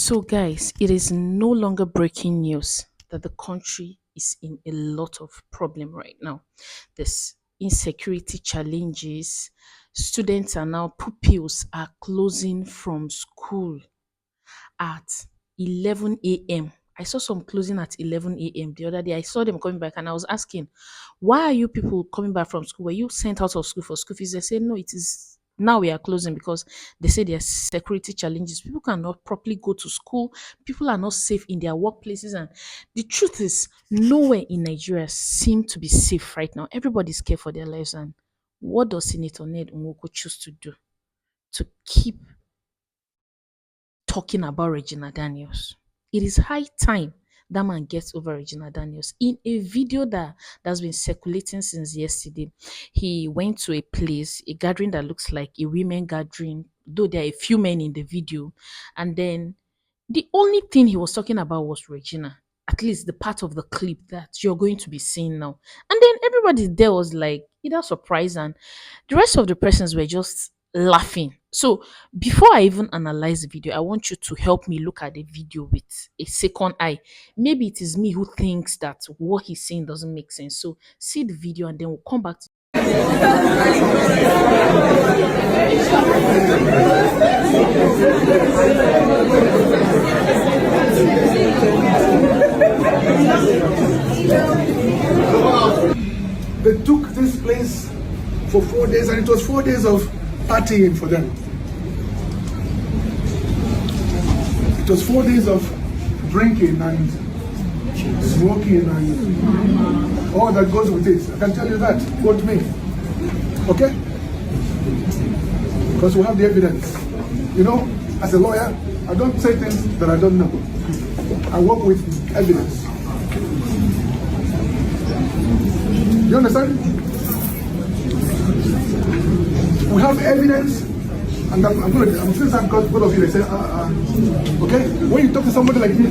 So, guys, it is no longer breaking news that the country is in a lot of problem right now. There's insecurity challenges. Students are now pupils are closing from school at 11 a.m. I saw some closing at 11 a.m. the other day. I saw them coming back and I was asking, why are you people coming back from school? Were you sent out of school for school fees? They said, no, it is now we are closing because they say there are security challenges. People cannot properly go to school. People are not safe in their workplaces. And the truth is, nowhere in Nigeria seem to be safe right now. Everybody's scared for their lives. And what does Senator Ned Nwoko choose to do to keep talking about Regina Daniels? It is high time that man gets over Regina Daniels. In a video that's been circulating since yesterday, he went to a place, a gathering that looks like a women gathering, though there are a few men in the video, and then the only thing he was talking about was Regina, at least the part of the clip that you're going to be seeing now. And then everybody there was like either surprised, and the rest of the persons were just laughing. So before I even analyze the video, I want you to help me look at the video with a second eye. Maybe it is me who thinks that what he's saying doesn't make sense. So see the video and then we'll come back to They took this place for 4 days, and it was 4 days of partying for them. It was 4 days of drinking and smoking and all that goes with it. I can tell you that. Quote me. Okay? Because we have the evidence. You know, as a lawyer, I don't say things that I don't know. I work with evidence. You understand? We have evidence, and I'm saying that because both of you they say, okay? When you talk to somebody like me,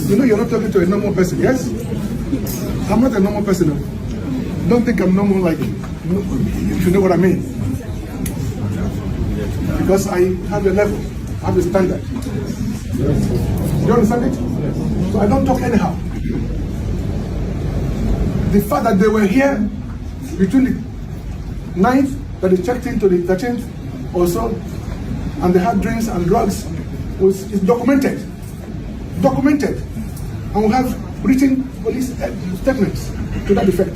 you know you're not talking to a normal person, yes? I'm not a normal person. Don't think I'm normal like you, if you know what I mean. Because I have a level, I have a standard. You understand it? So I don't talk anyhow. The fact that they were here between the 9th that they checked into the 13th or so, and they had drinks and drugs, is documented. Documented. And we have written police statements to that effect.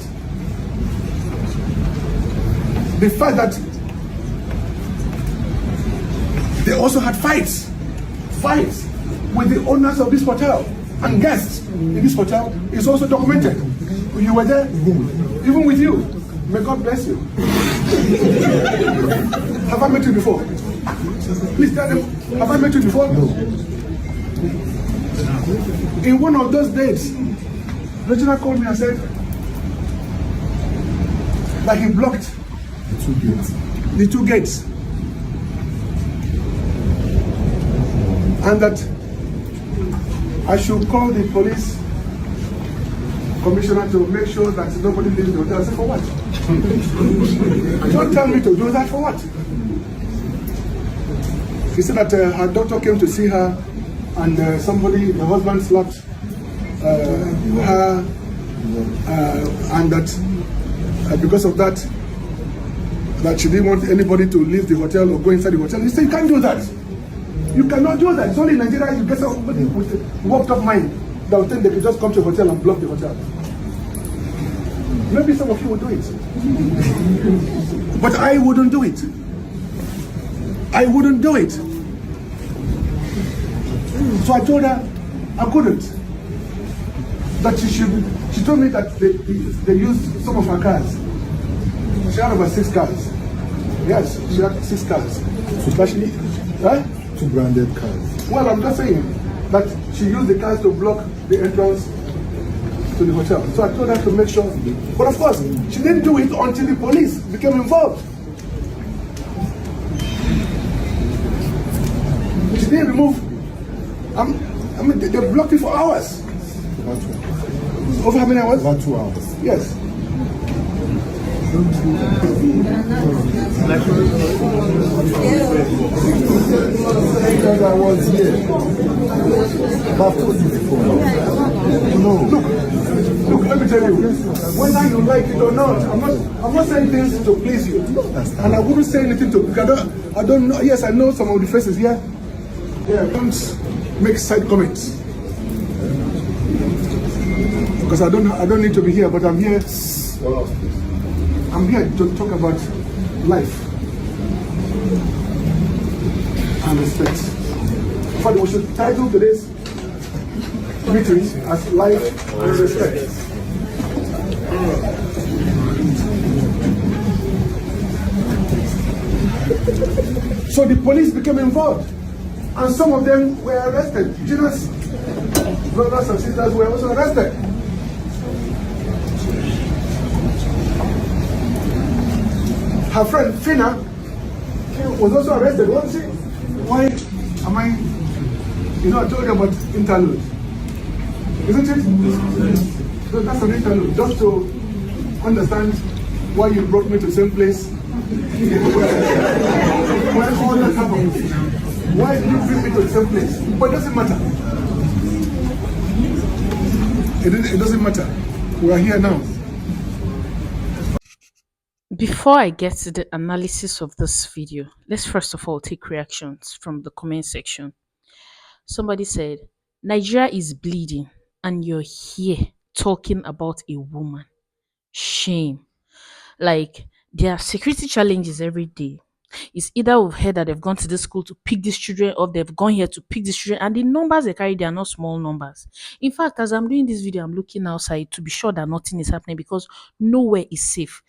The fact that they also had fights with the owners of this hotel and guests in this hotel is also documented. You were there, even with you. May God bless you. Have I met you before? Please tell them, have I met you before? No. In one of those days, Regina called me and said that he blocked the two gates. And that I should call the police commissioner to make sure that nobody leaves the hotel. I said, for what? Don't tell me to do that, for what? He said that her doctor came to see her and the husband slapped her and that because of that she didn't want anybody to leave the hotel or go inside the hotel. He said, you can't do that. You cannot do that. It's only in Nigeria you get somebody with a warped up mind that will think they can just come to the hotel and block the hotel. Maybe some of you will do it. But I wouldn't do it. I wouldn't do it. So I told her I couldn't. That she told me that they used some of her cars. She had about 6 cars. Yes, she had 6 cars. But she, huh? 2 branded cars. Well, I'm just saying that she used the cars to block the entrance to the hotel. So I told her to make sure. But of course, she didn't do it until the police became involved. She didn't remove. I mean, they blocked it for hours. Over how many hours? About 2 hours. Yes. Because I was here. But I've told you before. No. Look, let me tell you, whether you like it or not, I'm not saying things to please you. And I wouldn't say anything to, because I don't know, yes, I know some of the faces here. Yeah, don't make side comments. Because I don't need to be here, but I'm here. I'm here to talk about life and respect. In fact, we should title today's meeting as life and respect. So the police became involved, and some of them were arrested. Gina's brothers and sisters were also arrested. Her friend Fina was also arrested, wasn't she? Why am I? You know, I told you about interlude, isn't it? So that's an interlude, just to understand why you brought me to the same place. Why all that happened? Why did you bring me to the same place? But it doesn't matter. It doesn't matter. We are here now. Before I get to the analysis of this video, let's first of all take reactions from the comment section. Somebody said, Nigeria is bleeding and you're here talking about a woman. Shame. Like, there are security challenges every day. It's either we've heard that they've gone to this school to pick these children, or they've gone here to pick these children, and the numbers they carry, they are not small numbers. In fact, as I'm doing this video, I'm looking outside to be sure that nothing is happening, because nowhere is safe.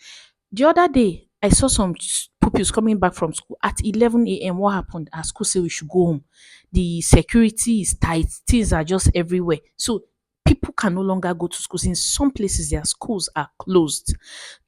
The other day, I saw some pupils coming back from school at 11 a.m. What happened? At school say we should go home. The security is tight. Things are just everywhere. So people can no longer go to schools. In some places, their schools are closed.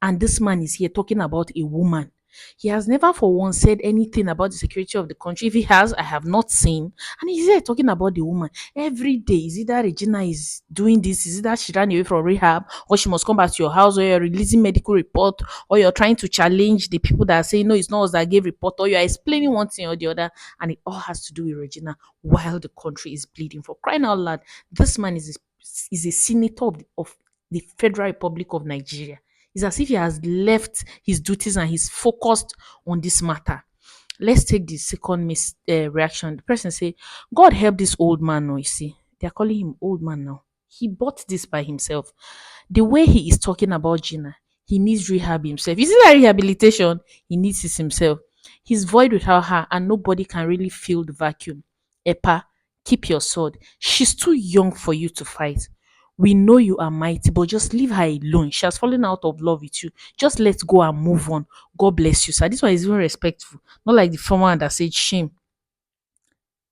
And this man is here talking about a woman. He has never for once said anything about the security of the country. If he has, I have not seen. And he's here talking about the woman. Every day, is either Regina is doing this, is either she ran away from rehab, or she must come back to your house, or you're releasing medical report, or you're trying to challenge the people that are saying, no, it's not us that gave report, or you're explaining one thing or the other. And it all has to do with Regina while the country is bleeding. For crying out loud, this man is a senator of the Federal Republic of Nigeria. It's as if he has left his duties and he's focused on this matter. Let's take the second reaction. The person say, God help this old man now, you see. They're calling him old man now. He bought this by himself. The way he is talking about Gina, he needs rehab himself. Is it that rehabilitation? He needs it himself. He's void without her, and nobody can really fill the vacuum. Epa, keep your sword. She's too young for you to fight. We know you are mighty, but just leave her alone. She has fallen out of love with you. Just let go and move on. God bless you, sir. This one is even respectful. Not like the former one that said shame.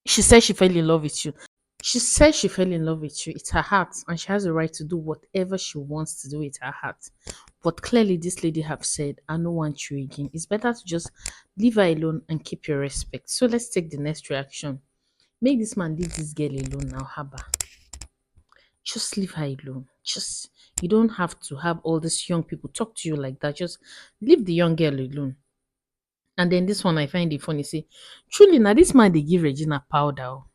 She said she fell in love with you. She said she fell in love with you. It's her heart, and she has the right to do whatever she wants to do with her heart. But clearly, this lady have said, I don't want you again. It's better to just leave her alone and keep your respect. So let's take the next reaction. Make this man leave this girl alone now, Haba. Just leave her alone. Just, you don't have to have all these young people talk to you like that. Just leave the young girl alone. And then this one I find it funny. Say, truly now this man they give Regina powder. Oh.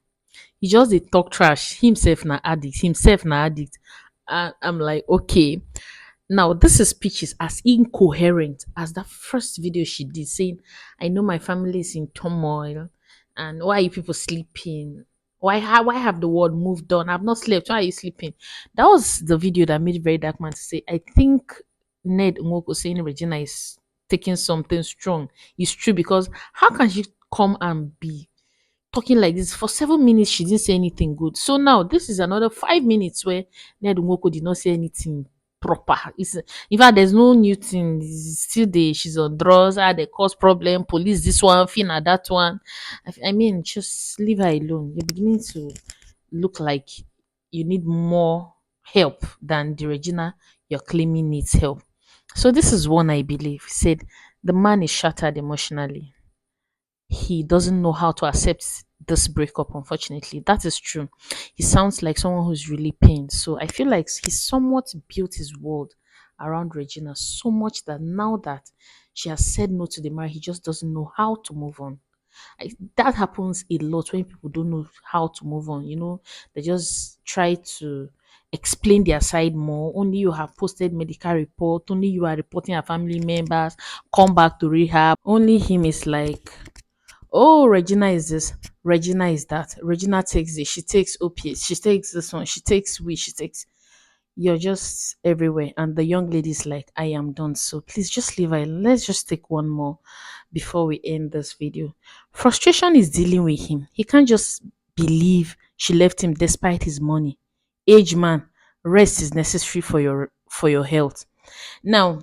He just they talk trash. Himself na addict. Himself na addict. I'm like, okay. Now, this speech is as incoherent as that first video she did saying, I know my family is in turmoil, and why are you people sleeping? Why have the world moved on? I've not slept. Why are you sleeping? That was the video that made Very Dark Man to say, I think Ned Nwoko saying Regina is taking something strong is true, because how can she come and be talking like this for 7 minutes? She didn't say anything good. So now this is another 5 minutes where Ned Nwoko did not say anything proper. It's, in fact, there's no new thing. It's still there. She's on drugs. They cause problem. Police this one, Fina that one. I mean, just leave her alone. You're beginning to look like you need more help than the Regina you're claiming needs help. So this is one I believe. He said the man is shattered emotionally. He doesn't know how to accept this breakup, unfortunately. That is true. He sounds like someone who's really pained. So I feel like he somewhat built his world around Regina so much that now that she has said no to the marriage, he just doesn't know how to move on. That happens a lot when people don't know how to move on. They just try to explain their side more. Only you have posted medical report, only you are reporting our family members, come back to rehab. Only him is like, oh, Regina is this, Regina is that. Regina takes this, she takes opiates, she takes this one, she takes weed, she takes. You're just everywhere. And the young lady's like, I am done. So please just leave her. Let's just take one more before we end this video. Frustration is dealing with him. He can't just believe she left him despite his money. Age man, rest is necessary for your health. Now,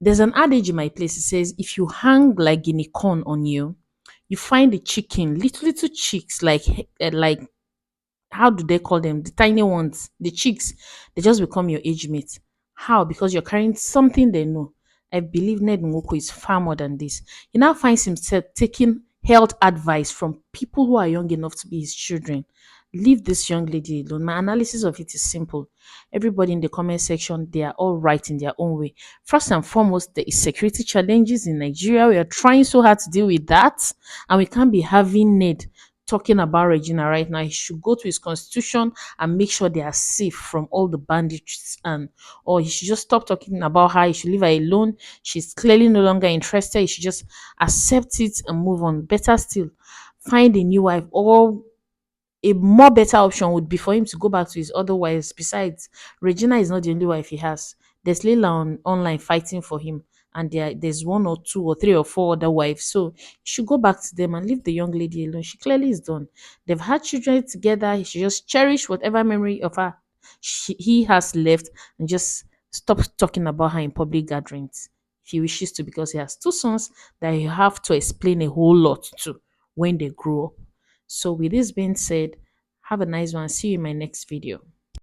there's an adage in my place. It says, if you hang like guinea corn on you, you find the chicken, little chicks like how do they call them? The tiny ones, the chicks, they just become your age mates. How? Because you're carrying something they know. I believe Ned Nwoko is far more than this. He now finds himself taking health advice from people who are young enough to be his children. Leave this young lady alone. My analysis of it is simple. Everybody in the comment section, they are all right in their own way. First and foremost, there is security challenges in Nigeria. We are trying so hard to deal with that, and we can't be having Ned talking about Regina right now. He should go to his constitution and make sure they are safe from all the bandits, and or he should just stop talking about her. He should leave her alone. She's clearly no longer interested. He should just accept it and move on. Better still, find a new wife, or a more better option would be for him to go back to his other wives. Besides, Regina is not the only wife he has. There's Leila online fighting for him, and there's one or two or three or four other wives. So he should go back to them and leave the young lady alone. She clearly is done. They've had children together. He should just cherish whatever memory of her he has left, and just stop talking about her in public gatherings if he wishes to, because he has two sons that he have to explain a whole lot to when they grow up. So, with this being said, have a nice one. See you in my next video.